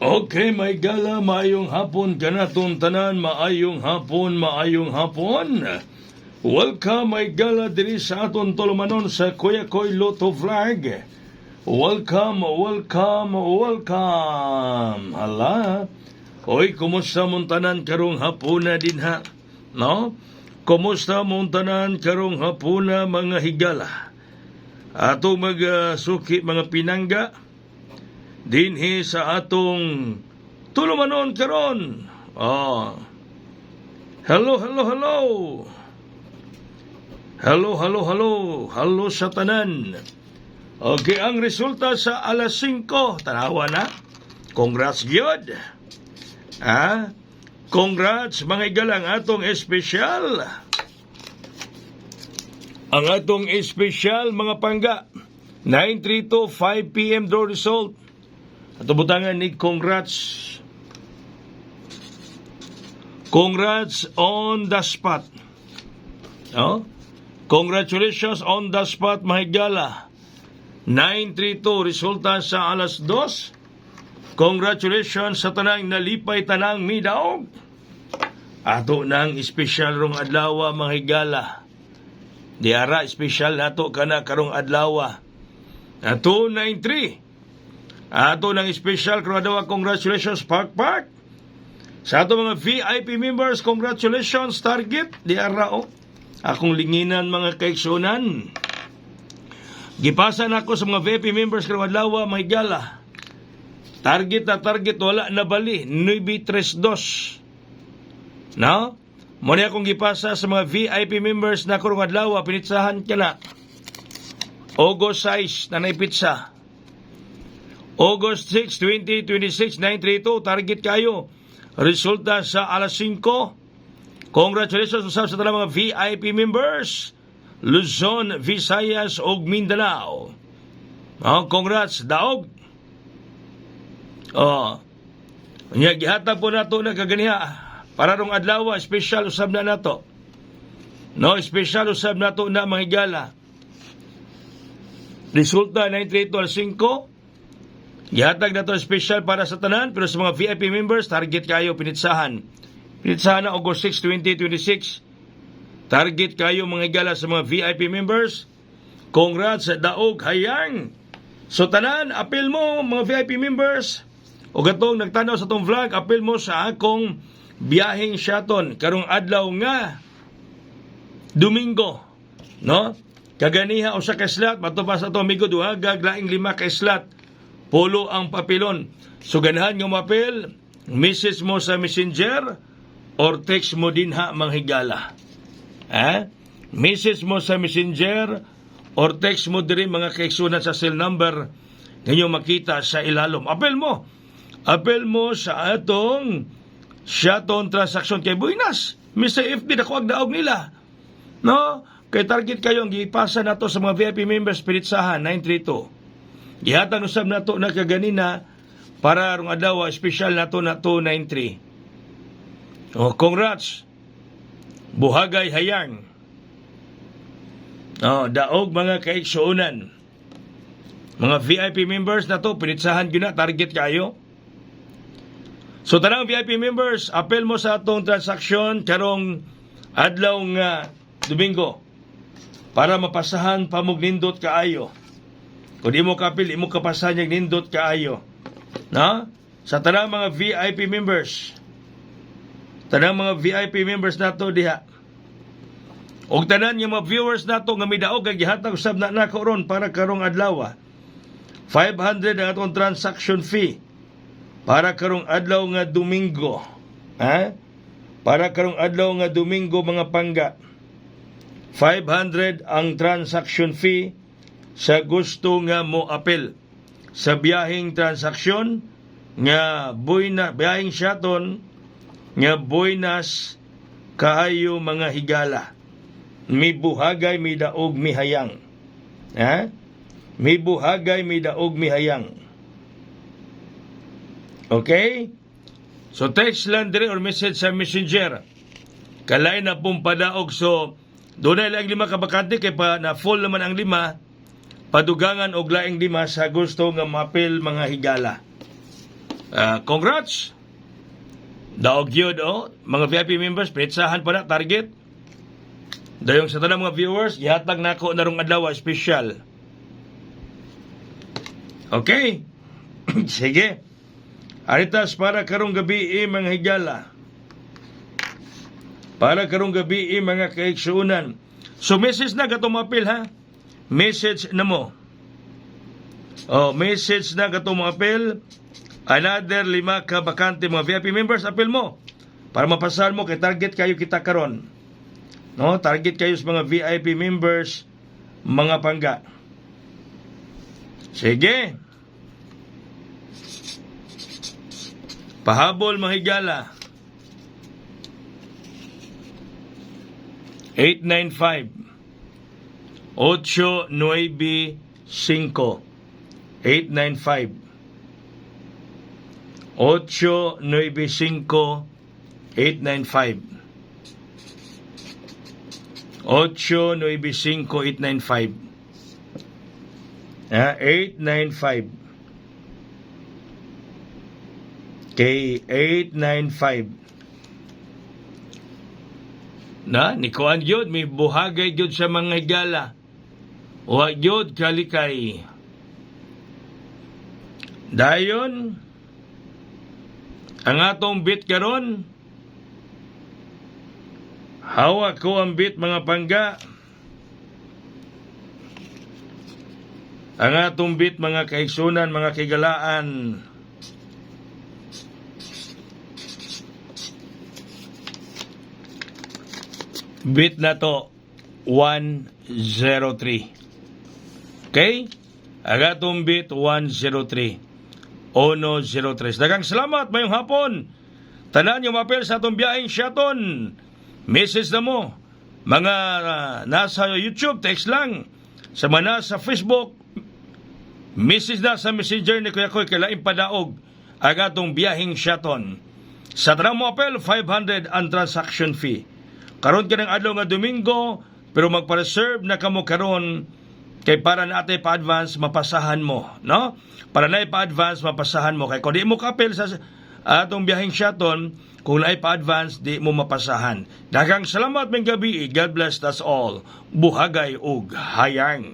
Okay, may gala, maayong hapon kanaton tanan, maayong hapon. Welcome, may gala diri sa aton tulumanon sa Kuya Koy Lotto Vlog. Welcome. Hala. Oy, kumusta mong tanan karong hapuna din ha? No? Kumusta mong tanan karong hapuna mga higala? Ato magsuki mga pinangga dinhi sa atong tulumanon karon. Hello. Hello sa tanan. Okay, ang resulta sa alas 5, tanawa na. Congrats gyud. Congrats mga igalang atong espesyal. Ang atong espesyal mga pangga. 9:32 5 p.m. draw result. At butangan ni congrats. Congrats on the spot. Congratulations on the spot, mahigala. 9:32 resulta sa alas 2. Congratulations sa tanang nalipay tanang midaog. Ato nang espesyal rong adlaw mahigala. Diara espesyal nato kana karong adlaw. 293. Ato ng special kradawa, congratulations Park. Sa ato mga VIP members, congratulations Target di arao. Akong linginan mga kaigsunan. Gipasan ako sa mga VIP members karong adlaw mahigala. Target wala na bali 932. No? Muna akong gipasa sa mga VIP members na karong adlaw pinitsahan kana. August 6 na naipitsa. August 6, 2026, 932, target kayo. Resulta sa alas 5. Congratulations sa tanang mga VIP members. Luzon, Visayas, ug Mindanao. Congrats, daog. Gihatag po nato na kaganiha. Para rong adlaw, special usab na nato. No, special usab nato na mga higala. Resulta 932 alas 5. Gihatag na to special para sa tanan, pero sa mga VIP members, target kayo pinitsahan. Pinitsahan na August 6, 2026. Target kayo mga higala sa mga VIP members. Congrats sa daog hayang. So tanan, apel mo mga VIP members. O gatong nagtanaw sa tong vlog, apel mo sa akong biyaheng shaton. Karong adlaw nga, Domingo. No? Kaganiha o sa kaslat, matupas na to amigo, duhagag, laing 5 kaslat. Polo ang papilon. So ganahan ng mapil, message mo sa messenger or text mo din ha mga higala. Message mo sa messenger or text mo din mga kaigsunan sa cell number ninyo makita sa ilalom. Apel mo sa atong shaton transaction kay Buinas. Mr. FB na kuwag daog nila. No? Kay target kayo ang gipasa na to sa mga VIP members pinitsahan 932. Gihatag usab nato na kaganina para rong adlaw special nato na 293. Congrats. Buhagay hayang. Daog mga kaigsuonan. Mga VIP members na to pinitsahan gyud na target kayo. So tanang VIP members, apel mo sa atong transaksyon karong adlaw nga Domingo para mapasahan pamugnindot kaayo. Kung di mo kapil, imo kapasahan yung nindot kaayo. No? Sa tanang mga VIP members. Tanang mga VIP members nato diha. Og tanan yung mga viewers nato nga midaog kay gihatag usab na nako ron para karong adlaw. 500 ang atong transaction fee para karong adlaw nga Domingo. Para karong adlaw nga Domingo mga pangga. 500 ang transaction fee sa gusto nga mo apel sa biyaheng transaksyon nga biyaheng shaton nga buenas kaayo mga higala. Mi buhagay mi daog mi hayang. Mi buhagay mi daog mi hayang. Okay? So text lang dire or message sa messenger. Kalay na pong padaog. So doon na lang 5 kabakante kay pa na full naman ang 5. Padugangan og laing 5 sa gusto nga mapil mga higala. Congrats! Daog yun, mga VIP members, pinitsahan pa na, target. Dayong sa tanang mga viewers, ihatag na ako na rong adlaw, special. Okay? Sige. Aritas para karong gabi mga higala. Para karong gabi mga kaigsuunan. So message na gatong apil ha. Message na mo. Message na gatong apil. Another 5 ka bakante mga VIP members, apil mo. Para mapasahan mo kay target kayo kita karon. No, target kayo sa mga VIP members, mga pangga. Sige. Pahabol mahigala. 895 895 895 895 895 895 kay 895 na nikuan gyud may buhagay gyud sa mga higala wa gyud kalikay dayon ang atong bit karon hawak ko ang bit mga pangga. Ang atong bit mga kaigsunan, mga kigalaan. Bit na to 103. Okay? Ang atong bit 103. 103. Daghang salamat mayong hapon. Tanan yung mapel sa atong biyaheng Shaton. Message na mo. Mga nasa YouTube, text lang. Sa mga nasa Facebook, message na sa messenger ni Kuya Koy kailaing padaog ang atong biyaheng Shaton. Sa tanang mo apel, 500 ang transaction fee. Karon ka ng adlaw nga Domingo, pero magpa-reserve na kamo karon kay para na atay pa-advance mapasahan mo, no? Para na pa-advance mapasahan mo kay kung di mo kapel sa atong biyaheng Shaton, kung na pa-advance di mo mapasahan. Daghang salamat mga gabi. God bless us all. Buhagay ug hayang.